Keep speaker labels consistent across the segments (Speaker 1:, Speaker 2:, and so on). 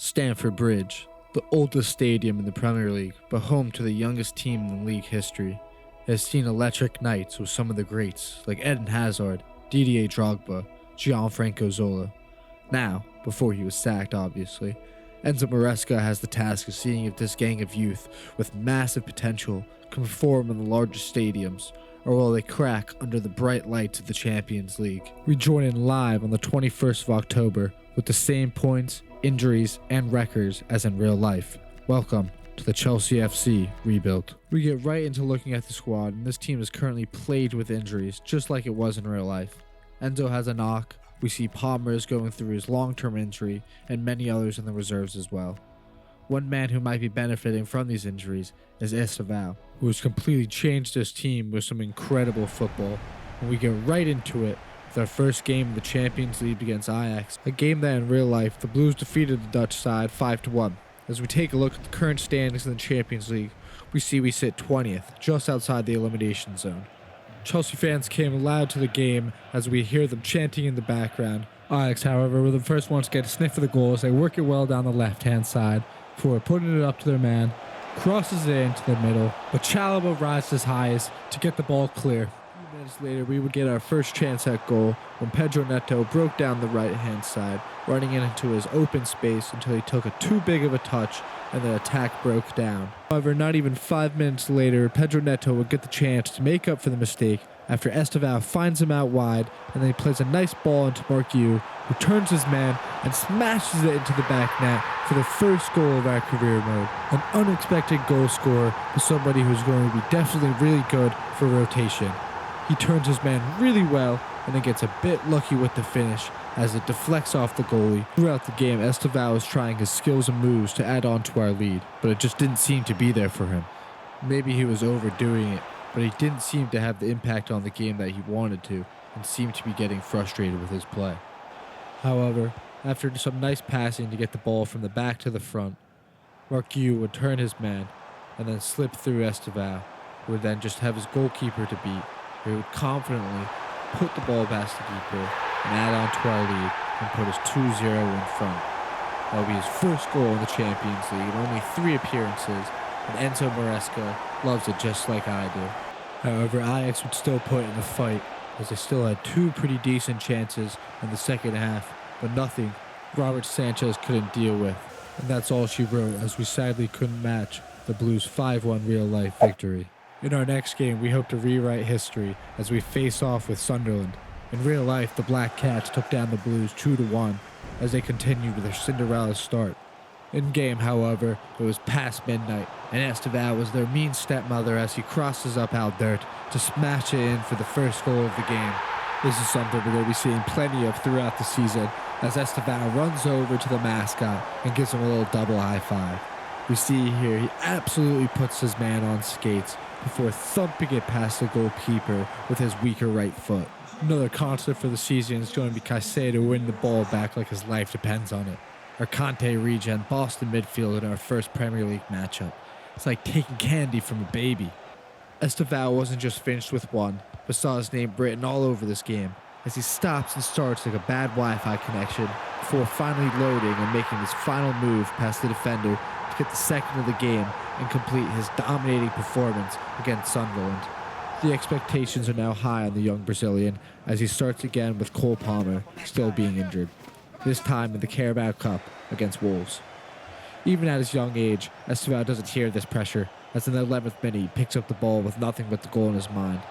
Speaker 1: Stamford Bridge, the oldest stadium in the Premier League, but home to the youngest team in league history, has seen electric nights with some of the greats like Eden Hazard, Didier Drogba, Gianfranco Zola. Now, before he was sacked obviously, Enzo Maresca has the task of seeing if this gang of youth with massive potential can perform in the largest stadiums, or will they crack under the bright lights of the Champions League. We join in live on the 21st of October with the same points, injuries, and records as in real life. Welcome to the Chelsea FC rebuild. We get right into looking at the squad, and this team is currently plagued with injuries, just like it was in real life. Enzo has a knock, we see Palmer is going through his long-term injury, and many others in the reserves as well. One man who might be benefiting from these injuries is Estevao, who has completely changed his team with some incredible football, and we get right into it with our first game in the Champions League against Ajax, a game that in real life the Blues defeated the Dutch side 5-1. As we take a look at the current standings in the Champions League, we sit 20th, just outside the elimination zone. Chelsea fans came loud to the game as we hear them chanting in the background. Ajax, however, were the first ones to get a sniff of the goal as they work it well down the left-hand side before putting it up to their man, crosses it into the middle, but Chalobah rises highest to get the ball clear. A few minutes later, we would get our first chance at goal when Pedro Neto broke down the right-hand side, running it into his open space until he took a too big of a touch and the attack broke down. However, not even 5 minutes later, Pedro Neto would get the chance to make up for the mistake after Estevao finds him out wide, and then he plays a nice ball into Marquinhos, who turns his man and smashes it into the back net for the first goal of our career mode. An unexpected goal scorer for somebody who's going to be definitely really good for rotation. He turns his man really well and then gets a bit lucky with the finish as it deflects off the goalie. Throughout the game, Estevao was trying his skills and moves to add on to our lead, but it just didn't seem to be there for him. Maybe he was overdoing it, but he didn't seem to have the impact on the game that he wanted to, and seemed to be getting frustrated with his play. However, after some nice passing to get the ball from the back to the front, Marquinhos would turn his man and then slip through Estevao, who would then just have his goalkeeper to beat, who would confidently put the ball past the keeper and add on to our lead and put us 2-0 in front. That would be his first goal in the Champions League in only 3 appearances, and Enzo Maresca loves it just like I do. However, Ajax would still put in a fight, as they still had 2 pretty decent chances in the second half, but nothing Robert Sanchez couldn't deal with. And that's all she wrote, as we sadly couldn't match the Blues' 5-1 real-life victory. In our next game, we hope to rewrite history as we face off with Sunderland. In real life, the Black Cats took down the Blues 2-1 as they continued with their Cinderella start. In game, however, it was past midnight, and Estevao was their mean stepmother as he crosses up Aldert to smash it in for the first goal of the game. This is something we're going to be seeing plenty of throughout the season, as Estevao runs over to the mascot and gives him a little double high five. We see here he absolutely puts his man on skates before thumping it past the goalkeeper with his weaker right foot. Another constant for the season is going to be Caicedo winning the ball back like his life depends on it. Our Conte regen Boston midfield in our first Premier League matchup. It's like taking candy from a baby. Estevao wasn't just finished with one, but saw his name written all over this game, as he stops and starts like a bad Wi-Fi connection before finally loading and making his final move past the defender to get the second of the game and complete his dominating performance against Sunderland. The expectations are now high on the young Brazilian as he starts again with Cole Palmer still being injured, this time in the Carabao Cup against Wolves. Even at his young age, Estevao doesn't hear this pressure, as in the 11th minute he picks up the ball with nothing but the goal in his mind.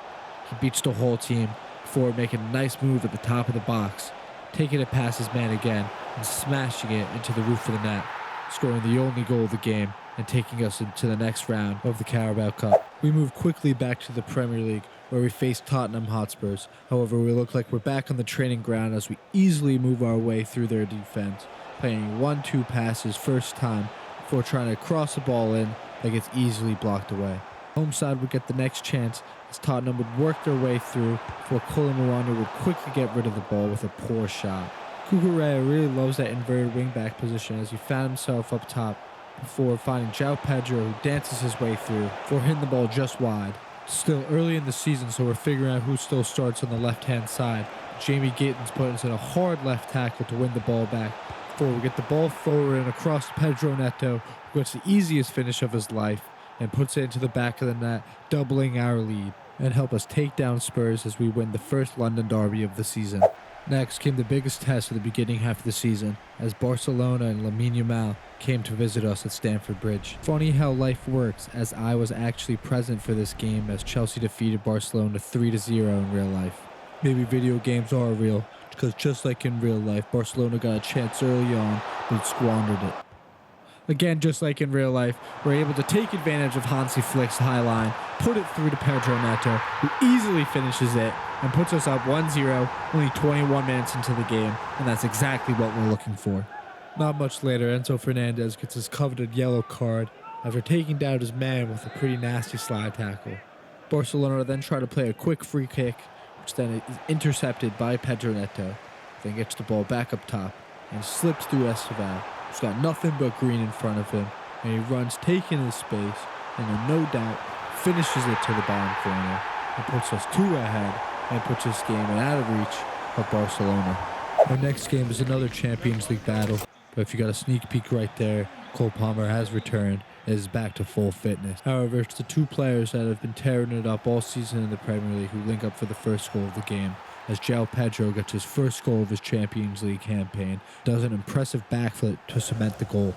Speaker 1: He beats the whole team before making a nice move at the top of the box, taking it past his man again and smashing it into the roof of the net, scoring the only goal of the game and taking us into the next round of the Carabao Cup. We move quickly back to the Premier League, where we face Tottenham Hotspurs. However, we look like we're back on the training ground as we easily move our way through their defense, playing 1-2 passes first time before trying to cross the ball in that gets easily blocked away. Home side would get the next chance as Tottenham would work their way through before Koulibaly would quickly get rid of the ball with a poor shot. Cucurella really loves that inverted wingback position as he found himself up top before finding João Pedro, who dances his way through for hitting the ball just wide. Still early in the season, so we're figuring out who still starts on the left-hand side. Jamie Gittins puts in a hard left tackle to win the ball back before we get the ball forward and across to Pedro Neto, who gets the easiest finish of his life and puts it into the back of the net, doubling our lead, and help us take down Spurs as we win the first London derby of the season. Next came the biggest test of the beginning half of the season, as Barcelona and Lamine Yamal came to visit us at Stamford Bridge. Funny how life works, as I was actually present for this game as Chelsea defeated Barcelona 3-0 in real life. Maybe video games are real, because just like in real life, Barcelona got a chance early on, but squandered it. Again, just like in real life, we're able to take advantage of Hansi Flick's high line, put it through to Pedro Neto, who easily finishes it and puts us up 1-0, only 21 minutes into the game, and that's exactly what we're looking for. Not much later, Enzo Fernandez gets his coveted yellow card after taking down his man with a pretty nasty slide tackle. Barcelona then try to play a quick free kick, which then is intercepted by Pedro Neto, then gets the ball back up top and slips through Esteval, who's got nothing but green in front of him, and he runs taking his space, and then no doubt finishes it to the bottom corner and puts us 2 ahead and puts this game out of reach of Barcelona. Our next game is another Champions League battle, but if you got a sneak peek right there, Cole Palmer has returned and is back to full fitness. However, it's the 2 players that have been tearing it up all season in the Premier League who link up for the first goal of the game, as João Pedro gets his first goal of his Champions League campaign, does an impressive backflip to cement the goal.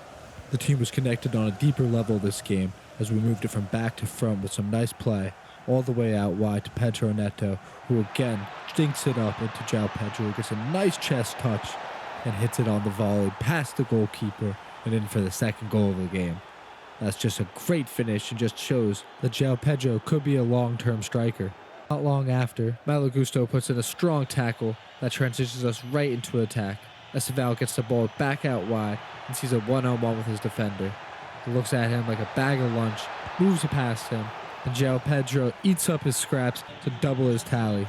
Speaker 1: The team was connected on a deeper level this game, as we moved it from back to front with some nice play, all the way out wide to Pedro Neto, who again stinks it up into João Pedro, who gets a nice chest touch and hits it on the volley past the goalkeeper and in for the second goal of the game. That's just a great finish and just shows that João Pedro could be a long-term striker. Not long after, Malo Gusto puts in a strong tackle that transitions us right into attack. Esteval gets the ball back out wide and sees a one-on-one with his defender. He looks at him like a bag of lunch, moves it past him, and João Pedro eats up his scraps to double his tally.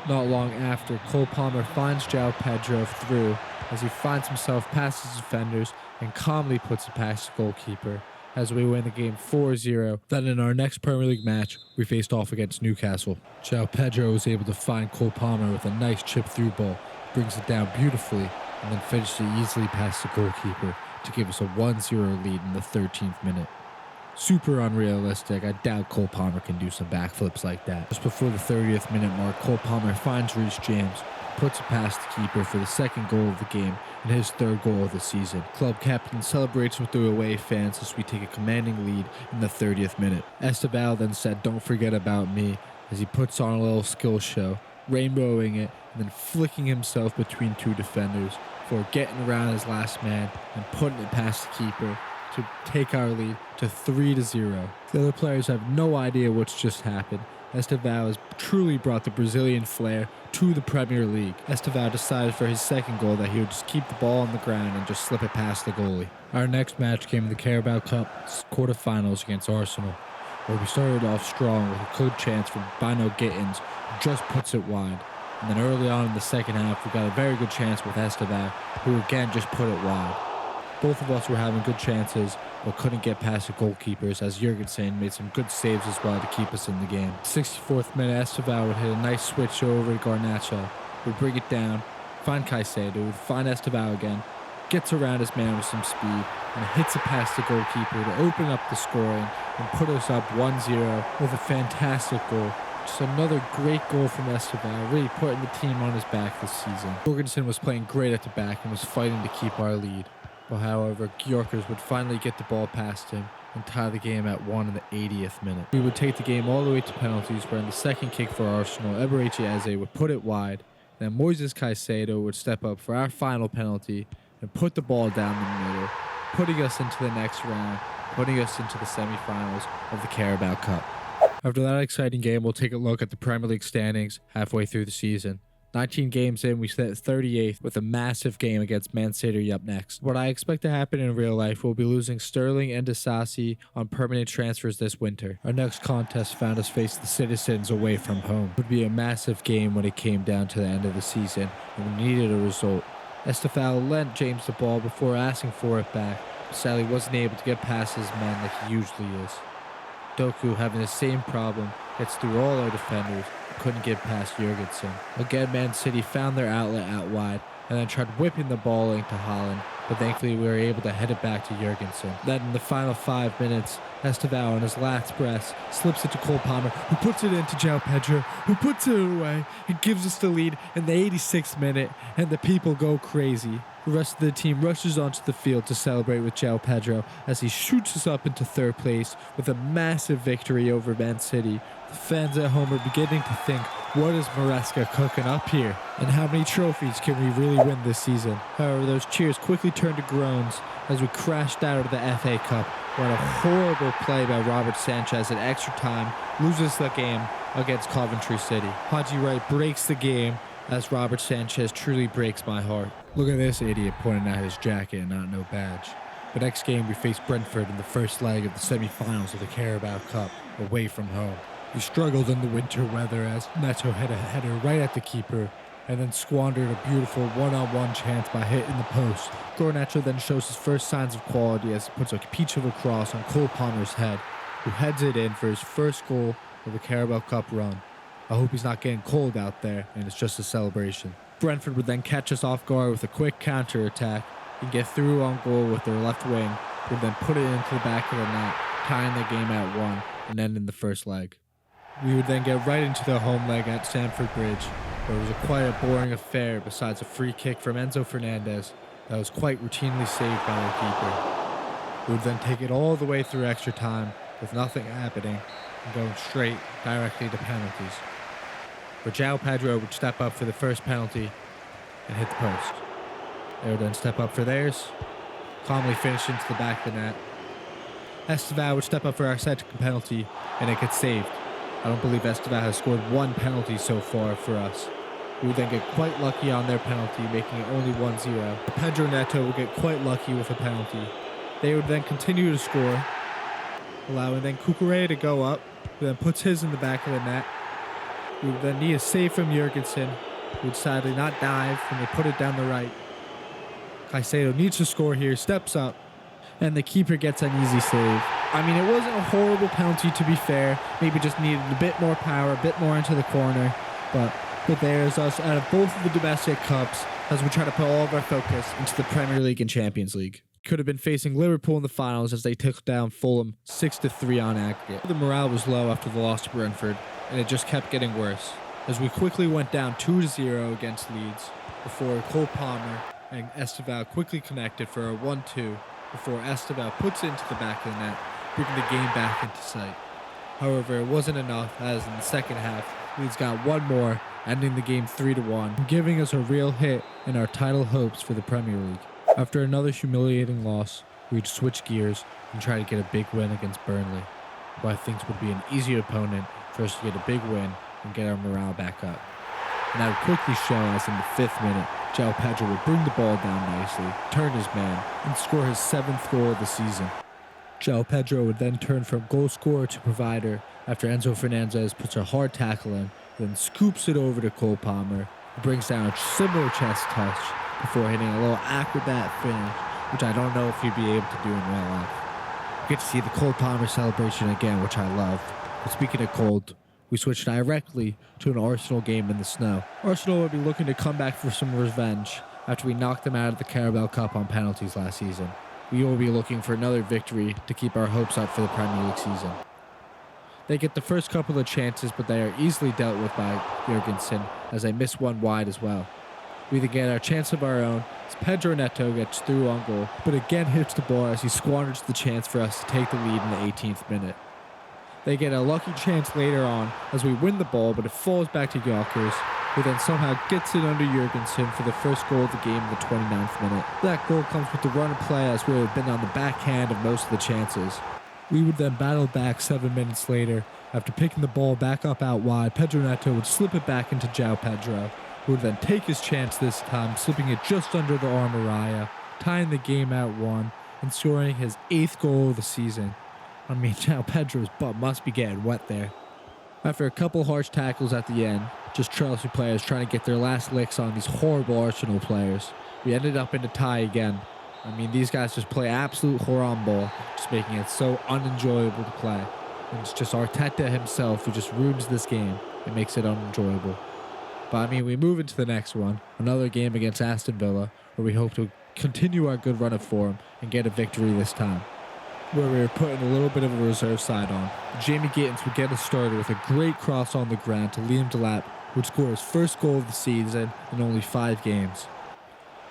Speaker 1: Not long after, Cole Palmer finds João Pedro through as he finds himself past his defenders and calmly puts it past the goalkeeper, as we win the game 4-0. Then in our next Premier League match, we faced off against Newcastle. João Pedro was able to find Cole Palmer with a nice chip through ball, brings it down beautifully, and then finishes it easily past the goalkeeper to give us a 1-0 lead in the 13th minute. Super unrealistic. I doubt Cole Palmer can do some backflips like that. Just before the 30th minute mark, Cole Palmer finds Reece James, puts it past the keeper for the second goal of the game and his 3rd goal of the season. Club captain celebrates with the away fans as we take a commanding lead in the 30th minute. Esteval then said, "Don't forget about me," as he puts on a little skill show, rainbowing it and then flicking himself between 2 defenders before getting around his last man and putting it past the keeper to take our lead to 3-0. The other players have no idea what's just happened. Esteval has truly brought the Brazilian flair to the Premier League. Esteval decided for his second goal that he would just keep the ball on the ground and just slip it past the goalie. Our next match came in the Carabao Cup quarterfinals against Arsenal, where we started off strong with a good chance from Bino Gittins, who just puts it wide. And then early on in the second half, we got a very good chance with Esteval, who again just put it wide. Both of us were having good chances, but couldn't get past the goalkeepers, as Jurgensen made some good saves as well to keep us in the game. 64th minute, Esteval would hit a nice switch over to Garnacho, would bring it down, find Caicedo, would find Esteval again, gets around his man with some speed, and hits it past the goalkeeper to open up the scoring and put us up 1-0 with a fantastic goal. Just another great goal from Esteval, really putting the team on his back this season. Jorgensen was playing great at the back and was fighting to keep our lead. But however, Gyökeres would finally get the ball past him and tie the game at 1 in the 80th minute. We would take the game all the way to penalties, where in the second kick for Arsenal, Eberechi Eze would put it wide, then Moises Caicedo would step up for our final penalty and put the ball down the middle, putting us into the next round, putting us into the semifinals of the Carabao Cup. After that exciting game, we'll take a look at the Premier League standings halfway through the season. 19 games in, we sit 38th with a massive game against Man City up next. What I expect to happen in real life, we'll be losing Sterling and Disasi on permanent transfers this winter. Our next contest found us face the Citizens away from home. It would be a massive game when it came down to the end of the season, and we needed a result. Estefao lent James the ball before asking for it back, but sadly wasn't able to get past his man like he usually is. Doku, having the same problem, gets through all our defenders, couldn't get past Jurgensen. Again, Man City found their outlet out wide and then tried whipping the ball into Haaland, but thankfully we were able to head it back to Jurgensen. Then in the final 5 minutes, Estevao on his last press slips it to Cole Palmer, who puts it into João Pedro, who puts it away and gives us the lead in the 86th minute, and the people go crazy. The rest of the team rushes onto the field to celebrate with João Pedro as he shoots us up into 3rd place with a massive victory over Man City. The fans at home are beginning to think, what is Maresca cooking up here? And how many trophies can we really win this season? However, those cheers quickly turned to groans as we crashed out of the FA Cup when a horrible play by Robert Sanchez at extra time loses the game against Coventry City. Haji Wright breaks the game as Robert Sanchez truly breaks my heart. Look at this idiot pointing at his jacket and not no badge. The next game we faced Brentford in the first leg of the semi-finals of the Carabao Cup, away from home. We struggled in the winter weather as Neto hit a header right at the keeper and then squandered a beautiful one-on-one chance by hitting the post. Garnacho then shows his first signs of quality as he puts a peach of a cross on Cole Palmer's head, who heads it in for his first goal of the Carabao Cup run. I hope he's not getting cold out there and it's just a celebration. Brentford would then catch us off guard with a quick counter-attack and get through on goal with their left wing, would then put it into the back of the net, tying the game at 1 and ending the first leg. We would then get right into the home leg at Stamford Bridge, where it was quite a boring affair besides a free kick from Enzo Fernandez that was quite routinely saved by their keeper. We would then take it all the way through extra time with nothing happening and going straight directly to penalties, where João Pedro would step up for the first penalty and hit the post. They would then step up for theirs, calmly finish into the back of the net. Estevao would step up for our second penalty and it gets saved. I don't believe Estevao has scored 1 penalty so far for us. We would then get quite lucky on their penalty, making it only 1-0. Pedro Neto would get quite lucky with a penalty. They would then continue to score, allowing then Cucurella to go up, who then puts his in the back of the net. We would then need a save from Jurgensen, who would sadly not dive when they put it down the right. Caicedo needs to score here, steps up, and the keeper gets an easy save. I mean, it wasn't a horrible penalty to be fair. Maybe just needed a bit more power, a bit more into the corner. But there's us out of both of the domestic cups as we try to put all of our focus into the Premier League and Champions League. Could have been facing Liverpool in the finals as they took down Fulham 6-3 on aggregate. The morale was low after the loss to Brentford, and it just kept getting worse as we quickly went down 2-0 against Leeds before Cole Palmer and Estevao quickly connected for a 1-2 before Estevao puts it into the back of the net, bringing the game back into sight. However, it wasn't enough as in the second half, Leeds got one more, ending the game 3-1, giving us a real hit in our title hopes for the Premier League. After another humiliating loss, we'd switch gears and try to get a big win against Burnley, who I think would be an easy opponent for us to get a big win and get our morale back up. And that would quickly show as in the 5th minute, João Pedro would bring the ball down nicely, turn his man, and score his 7th goal of the season. João Pedro would then turn from goal scorer to provider after Enzo Fernandez puts a hard tackle in, then scoops it over to Cole Palmer, who brings down a similar chest touch before hitting a little acrobat finish, which I don't know if he'd be able to do in real life. We get to see the Cole Palmer celebration again, which I love. But speaking of cold, we switch directly to an Arsenal game in the snow. Arsenal would be looking to come back for some revenge after we knocked them out of the Carabao Cup on penalties last season. We will be looking for another victory to keep our hopes up for the Premier League season. They get the first couple of chances, but they are easily dealt with by Jurgensen as they miss one wide as well. We then get our chance of our own as Pedro Neto gets through on goal, but again hits the bar as he squanders the chance for us to take the lead in the 18th minute. They get a lucky chance later on as we win the ball, but it falls back to Yonkers, who then somehow gets it under Jurgensen for the first goal of the game in the 29th minute. That goal comes with the run of play as we had been on the backhand of most of the chances. We would then battle back 7 minutes later. After picking the ball back up out wide, Pedro Neto would slip it back into João Pedro, who would then take his chance this time, slipping it just under the arm of Raya, tying the game at 1 and scoring his 8th goal of the season. I mean, João Pedro's butt must be getting wet there. After a couple harsh tackles at the end, just Chelsea players trying to get their last licks on these horrible Arsenal players, we ended up in a tie again. I mean, these guys just play absolute haram ball, just making it so unenjoyable to play. And it's just Arteta himself who just ruins this game and makes it unenjoyable. But I mean, we move into the next one, another game against Aston Villa, where we hope to continue our good run of form and get a victory this time. Where we were putting a little bit of a reserve side on. Jamie Gittins would get us started with a great cross on the ground to Liam Delap, who would score his first goal of the season in only 5 games.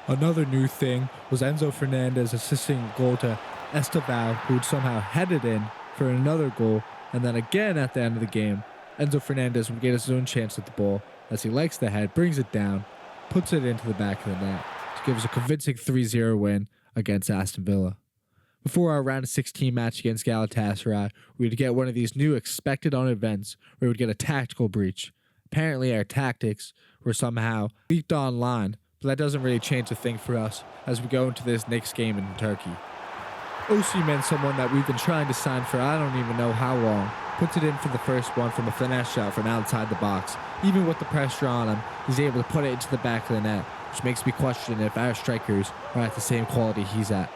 Speaker 1: Another new thing was Enzo Fernandez assisting goal to Estevao, who would somehow head it in for another goal, and then again at the end of the game, Enzo Fernandez would get his own chance at the ball, as he likes the head, brings it down, puts it into the back of the net to give us a convincing 3-0 win against Aston Villa. Before our round of 16 match against Galatasaray, we would get one of these new expected on events where we would get a tactical breach. Apparently our tactics were somehow leaked online, but that doesn't really change a thing for us as we go into this next game in Turkey. Osimhen, someone that we've been trying to sign for I don't even know how long, puts it in for the first one from a finesse shot from outside the box. Even with the pressure on him, he's able to put it into the back of the net, which makes me question if our strikers are at the same quality he's at.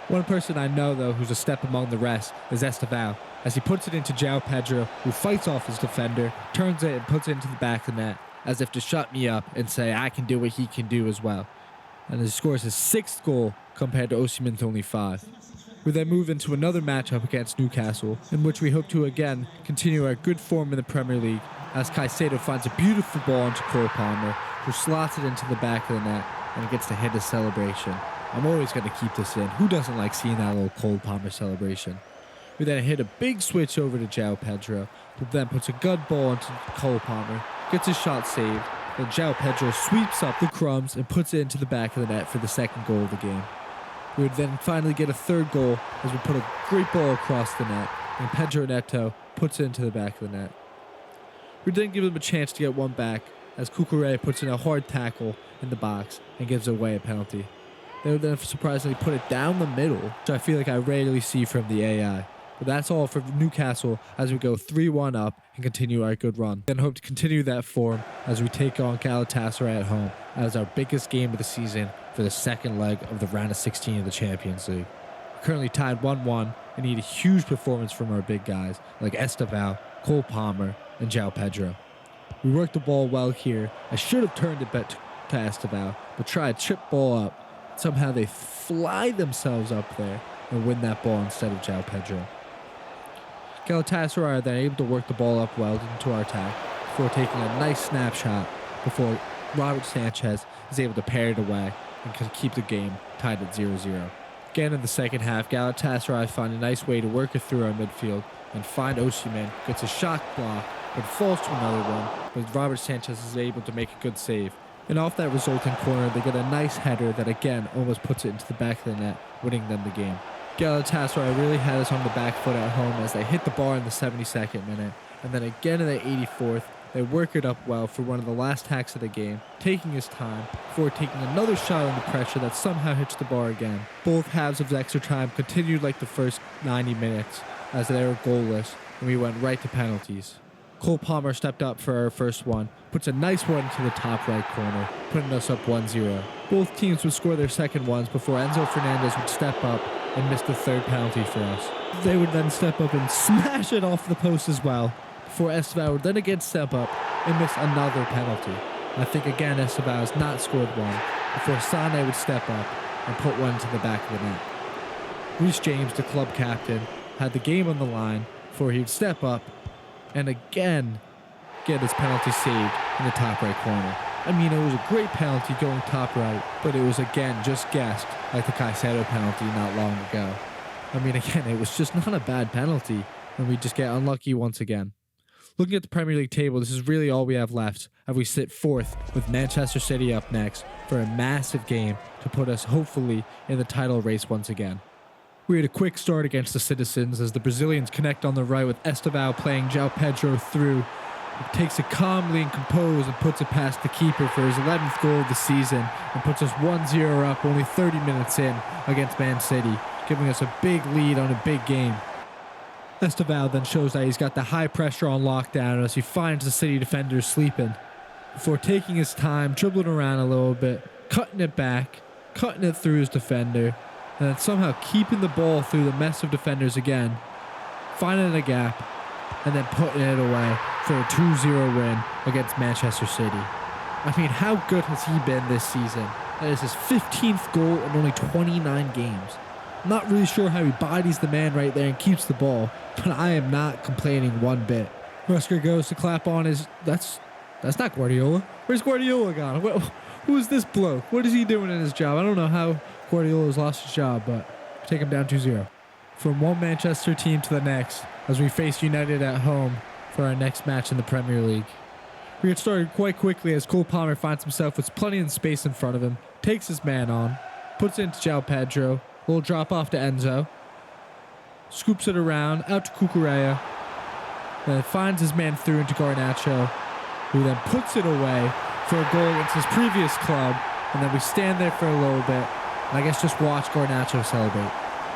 Speaker 1: One person I know, though, who's a step among the rest is Estevao, as he puts it into João Pedro, who fights off his defender, turns it and puts it into the back of the net, as if to shut me up and say I can do what he can do as well. And he scores his 6th goal compared to Osimhen's only 5. We then move into another matchup against Newcastle, in which we hope to again continue our good form in the Premier League, as Caicedo finds a beautiful ball into Cole Palmer, who slots it into the back of the net and gets to hit his celebration. I'm always going to keep this in. Who doesn't like seeing that little Cole Palmer celebration? We then hit a big switch over to João Pedro, who then puts a good ball into Cole Palmer, gets his shot saved, then João Pedro sweeps up the crumbs and puts it into the back of the net for the 2nd goal of the game. We would then finally get a 3rd goal as we put a great ball across the net, and Pedro Neto puts it into the back of the net. We then give them a chance to get one back, as Cucurella puts in a hard tackle in the box and gives away a penalty. They would then surprisingly put it down the middle, which I feel like I rarely see from the AI. But that's all for Newcastle as we go 3-1 up and continue our good run. Then hope to continue that form as we take on Galatasaray at home as our biggest game of the season for the 2nd leg of the round of 16 of the Champions League. We're currently tied 1-1 and need a huge performance from our big guys like Estevao, Cole Palmer, and João Pedro. We worked the ball well here. I should have turned it back to Estevao, but tried chip ball up. Somehow they fly themselves up there and win that ball instead of João Pedro. Galatasaray are then able to work the ball up well into our attack before taking a nice snapshot before Robert Sanchez is able to pair it away and can keep the game tied at 0-0. Again in the second half, Galatasaray find a nice way to work it through our midfield and find Osimhen, gets a shot block, but falls to another one, but Robert Sanchez is able to make a good save. And off that resulting corner, they get a nice header that again almost puts it into the back of the net, winning them the game. Galatasaray really had us on the back foot at home as they hit the bar in the 72nd minute, and then again in the 84th, they work it up well for one of the last hacks of the game, taking his time before taking another shot under pressure that somehow hits the bar again. Both halves of the extra time continued like the first 90 minutes as they were goalless, and we went right to penalties. Cole Palmer stepped up for our first one, puts a nice one into the top right corner, putting us up 1-0. Both teams would score their second ones before Enzo Fernandez would step up and miss the 3rd penalty for us. They would then step up and smash it off the post as well, before Estevao would then again step up and miss another penalty. I think again Estevao has not scored one, before Sane would step up and put one to the back of the net. Reece James, the club captain, had the game on the line before he would step up and again get his penalty saved in the top right corner. I mean, it was a great penalty going top right, but it was again just guessed like the Caicedo penalty not long ago. I mean, again, it was just not a bad penalty, and we just get unlucky once again. Looking at the Premier League table, this is really all we have left, as we sit 4th with Manchester City up next for a massive game to put us hopefully in the title race once again. We had a quick start against the Citizens as the Brazilians connect on the right with Estevao playing João Pedro through. He takes it calmly and composed and puts it past the keeper for his 11th goal of the season and puts us 1-0 up only 30 minutes in against Man City, giving us a big lead on a big game. Estevao then shows that he's got the high pressure on lockdown as he finds the City defenders sleeping, before taking his time, dribbling around a little bit, cutting it back, cutting it through his defender, and then somehow keeping the ball through the mess of defenders again, finding a gap, and then putting it away for a 2-0 win against Manchester City. I mean, how good has he been this season? That is his 15th goal in only 29 games. I'm not really sure how he bodies the man right there and keeps the ball, but I am not complaining one bit. Maresca goes to clap on his... That's not Guardiola. Where's Guardiola gone? Who is this bloke? What is he doing in his job? I don't know how Guardiola's lost his job, but take him down 2-0. From one Manchester team to the next, as we face United at home for our next match in the Premier League. We get started quite quickly as Cole Palmer finds himself with plenty of space in front of him, takes his man on, puts it into João Pedro, little drop off to Enzo, scoops it around, out to Cucurella, then finds his man through into Garnacho, who then puts it away for a goal against his previous club, and then we stand there for a little bit, and I guess just watch Garnacho celebrate.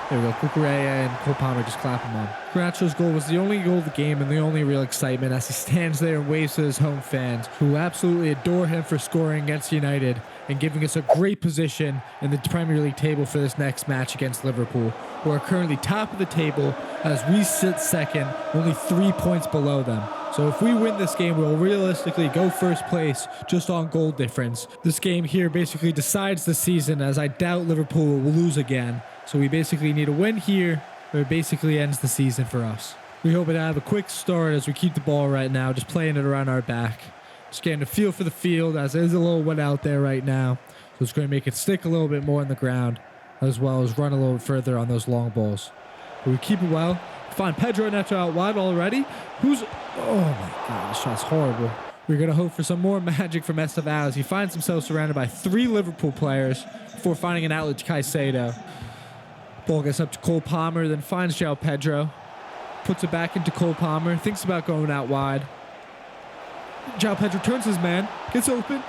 Speaker 1: There we go, Cucurella and Cole Palmer just clap him on. Garnacho's goal was the only goal of the game and the only real excitement as he stands there and waves to his home fans, who absolutely adore him for scoring against United and giving us a great position in the Premier League table for this next match against Liverpool, who are currently top of the table as we sit second, only 3 points below them. So if we win this game, we'll realistically go first place just on goal difference. This game here basically decides the season, as I doubt Liverpool will lose again. So we basically need a win here, or it basically ends the season for us. We hope to have a quick start as we keep the ball right now, just playing it around our back. Just getting a feel for the field, as it is a little wet out there right now. So it's going to make it stick a little bit more in the ground, as well as run a little bit further on those long balls. But we keep it well. Find Pedro Neto out wide already. Oh my god, this shot's horrible. We're going to hope for some more magic from Estevao as he finds himself surrounded by 3 Liverpool players before finding an outlet to Caicedo. Ball gets up to Cole Palmer, then finds João Pedro. Puts it back into Cole Palmer, thinks about going out wide. João Pedro turns his man, gets open,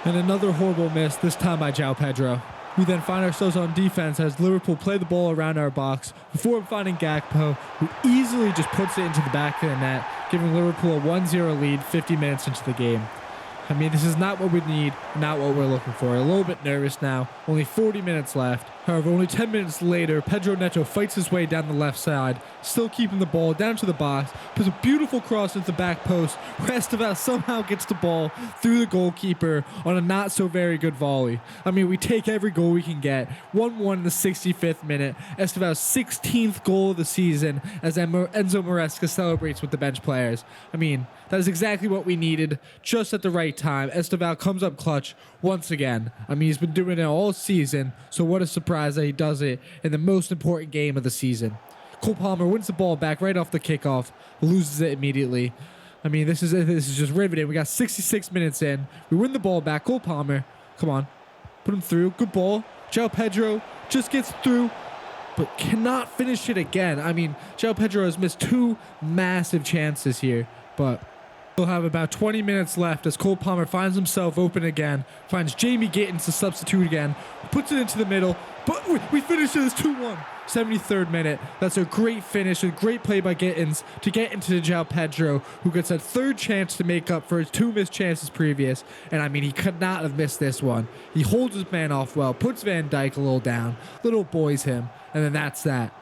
Speaker 1: and another horrible miss, this time by João Pedro. We then find ourselves on defense as Liverpool play the ball around our box before finding Gakpo, who easily just puts it into the back of the net, giving Liverpool a 1-0 lead 50 minutes into the game. I mean, this is not what we need, not what we're looking for. A little bit nervous now, only 40 minutes left. However, only 10 minutes later, Pedro Neto fights his way down the left side, still keeping the ball down to the box, puts a beautiful cross into the back post, where Estevao somehow gets the ball through the goalkeeper on a not so very good volley. I mean, we take every goal we can get. 1-1 in the 65th minute. Estevao's 16th goal of the season as Enzo Maresca celebrates with the bench players. I mean, that is exactly what we needed, just at the right time. Estevao comes up clutch once again. I mean, he's been doing it all season, so what a surprise that he does it in the most important game of the season. Cole Palmer wins the ball back right off the kickoff, loses it immediately. I mean, this is just riveting. We got 66 minutes in. We win the ball back. Cole Palmer, come on, put him through. Good ball. João Pedro just gets through, but cannot finish it again. I mean, João Pedro has missed 2 massive chances here, but we'll have about 20 minutes left as Cole Palmer finds himself open again, finds Jamie Gittins to substitute again, puts it into the middle, but we finish it as 2-1. 73rd minute. That's a great finish, a great play by Gittins to get into João Pedro, who gets a 3rd chance to make up for his 2 missed chances previous. And I mean, he could not have missed this one. He holds his man off well, puts Van Dijk a little down, little boys him, and then that's that.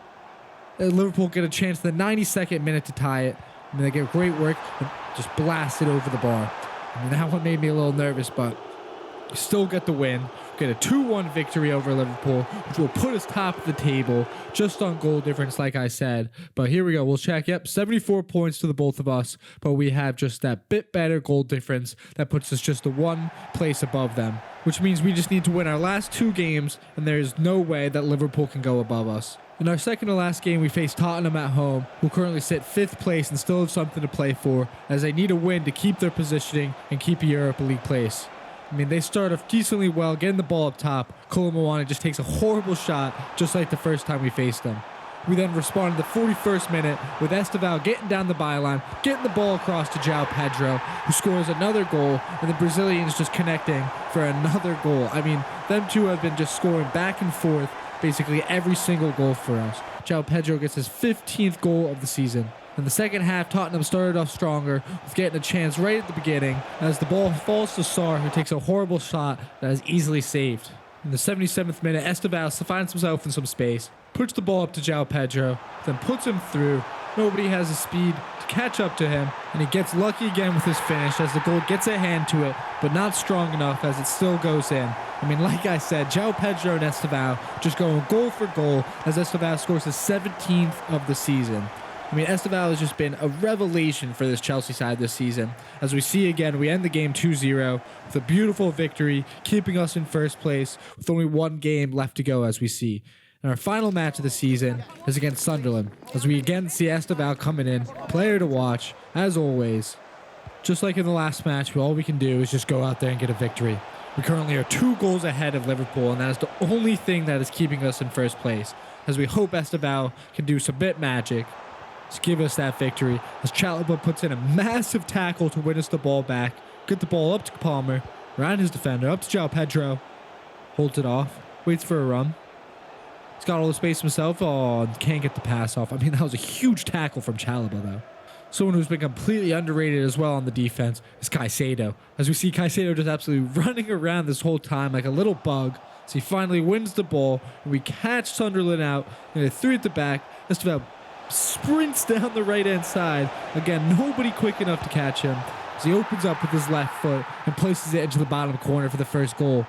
Speaker 1: Liverpool get a chance in the 92nd minute to tie it. And they get great work and just blast it over the bar. I mean, that one made me a little nervous, but we still get the win. Get a 2-1 victory over Liverpool, which will put us top of the table just on goal difference, like I said. But here we go. We'll check. Yep, 74 points to the both of us, but we have just that bit better goal difference that puts us just 1 place above them, which means we just need to win our last 2 games, and there is no way that Liverpool can go above us. In our second to last game, we face Tottenham at home, who currently sit 5th place and still have something to play for, as they need a win to keep their positioning and keep a Europa League place. I mean, they start off decently well, getting the ball up top. Kolo Muani just takes a horrible shot, just like the first time we faced them. We then respond in the 41st minute with Estevao getting down the byline, getting the ball across to João Pedro, who scores another goal, and the Brazilians just connecting for another goal. I mean, them two have been just scoring back and forth basically every single goal for us. João Pedro gets his 15th goal of the season. In the second half, Tottenham started off stronger with getting a chance right at the beginning as the ball falls to Sarr, who takes a horrible shot that is easily saved. In the 77th minute, Estevao finds himself in some space, puts the ball up to João Pedro, then puts him through. Nobody has the speed to catch up to him, and he gets lucky again with his finish as the goal gets a hand to it, but not strong enough as it still goes in. I mean, like I said, João Pedro and Estevão just going goal for goal as Estevão scores his 17th of the season. I mean, Estevão has just been a revelation for this Chelsea side this season. As we see again, we end the game 2-0 with a beautiful victory, keeping us in first place with only one game left to go as we see. And our final match of the season is against Sunderland, as we again see Estevão coming in, player to watch, as always. Just like in the last match, all we can do is just go out there and get a victory. We currently are 2 goals ahead of Liverpool, and that is the only thing that is keeping us in first place, as we hope Estevão can do some bit magic to give us that victory, as Chalobah puts in a massive tackle to win us the ball back, get the ball up to Palmer, around his defender, up to João Pedro, holds it off, waits for a run. He's got all the space himself. Oh, can't get the pass off. I mean, that was a huge tackle from Chalobah, though. Someone who's been completely underrated as well on the defense is Caicedo. As we see Caicedo just absolutely running around this whole time like a little bug. So he finally wins the ball, and we catch Sunderland out, and they 3 at the back. Estevão sprints down the right-hand side. Again, nobody quick enough to catch him. As he opens up with his left foot and places it into the bottom corner for the first goal.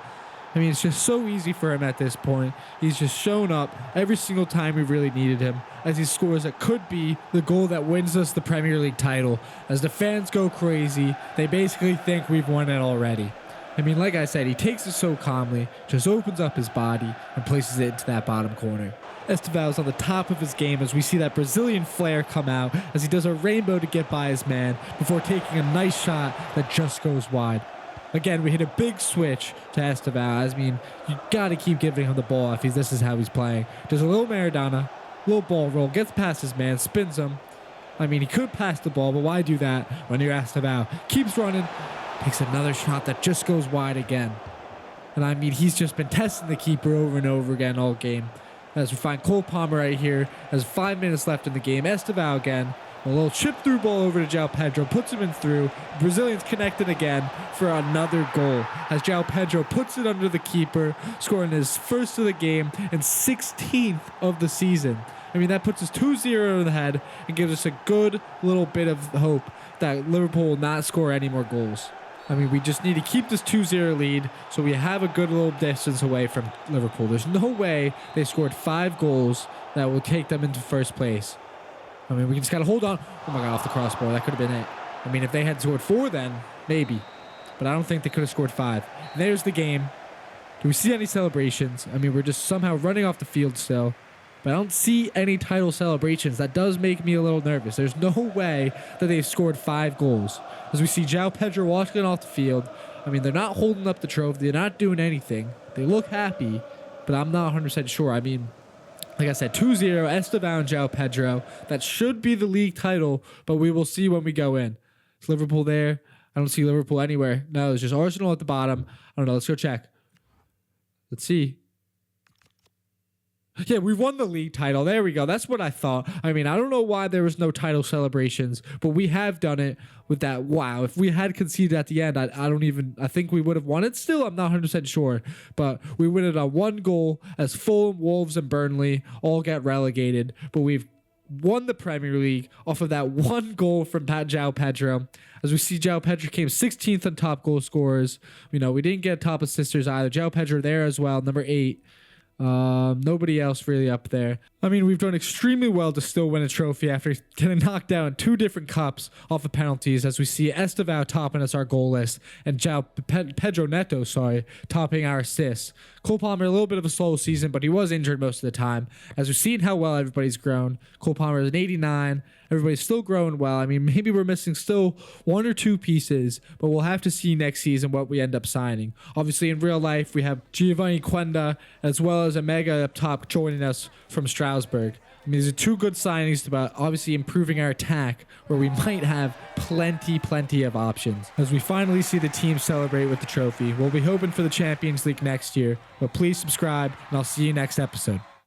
Speaker 1: I mean, it's just so easy for him at this point. He's just shown up every single time we really needed him, as he scores that could be the goal that wins us the Premier League title. As the fans go crazy, they basically think we've won it already. I mean, like I said, he takes it so calmly, just opens up his body and places it into that bottom corner. Estevão's on the top of his game as we see that Brazilian flair come out as he does a rainbow to get by his man before taking a nice shot that just goes wide. Again, we hit a big switch to Estevão. I mean, you got to keep giving him the ball if this is how he's playing. Does a little Maradona, little ball roll, gets past his man, spins him. I mean, he could pass the ball, but why do that when you're Estevão? Keeps running, takes another shot that just goes wide again. And I mean, he's just been testing the keeper over and over again all game. As we find Cole Palmer right here, has 5 minutes left in the game. Estevão again. A little chip through ball over to João Pedro, puts him in through. Brazilians connected again for another goal as João Pedro puts it under the keeper, scoring his first of the game and 16th of the season. I mean, that puts us 2-0 in the head and gives us a good little bit of hope that Liverpool will not score any more goals. I mean, we just need to keep this 2-0 lead so we have a good little distance away from Liverpool. There's no way they scored 5 goals that will take them into first place. I mean, we just got to hold on. Oh, my God, off the crossbar. That could have been it. I mean, if they had scored 4 then, maybe. But I don't think they could have scored 5. And there's the game. Do we see any celebrations? I mean, we're just somehow running off the field still. But I don't see any title celebrations. That does make me a little nervous. There's no way that they've scored 5 goals. As we see João Pedro walking off the field. I mean, they're not holding up the trophy. They're not doing anything. They look happy, but I'm not 100% sure. I mean, like I said, 2-0, Estevão and João Pedro. That should be the league title, but we will see when we go in. Is Liverpool there? I don't see Liverpool anywhere. No, it's just Arsenal at the bottom. I don't know. Let's go check. Let's see. Yeah, we won the league title. There we go. That's what I thought. I mean, I don't know why there was no title celebrations, but we have done it with that. Wow. If we had conceded at the end, I think we would have won it. Still, I'm not 100% sure, but we win it on 1 goal as Fulham, Wolves, and Burnley all get relegated, but we've won the Premier League off of that 1 goal from João Pedro. As we see, João Pedro came 16th on top goal scorers. You know, we didn't get top assisters either. João Pedro there as well, number 8. Nobody else really up there. I mean, we've done extremely well to still win a trophy after getting knocked out in 2 different cups off of penalties, as we see Estevão topping us our goal list and Pedro Neto, topping our assists. Cole Palmer, a little bit of a slow season, but he was injured most of the time. As we've seen how well everybody's grown. Cole Palmer is an 89. Everybody's still growing well. I mean, maybe we're missing still 1 or 2 pieces, but we'll have to see next season what we end up signing. Obviously, in real life, we have Giovanni Quenda as well as Omega up top joining us from Strasbourg. I mean, these are 2 good signings about obviously improving our attack, where we might have plenty of options. As we finally see the team celebrate with the trophy, we'll be hoping for the Champions League next year, but please subscribe, and I'll see you next episode.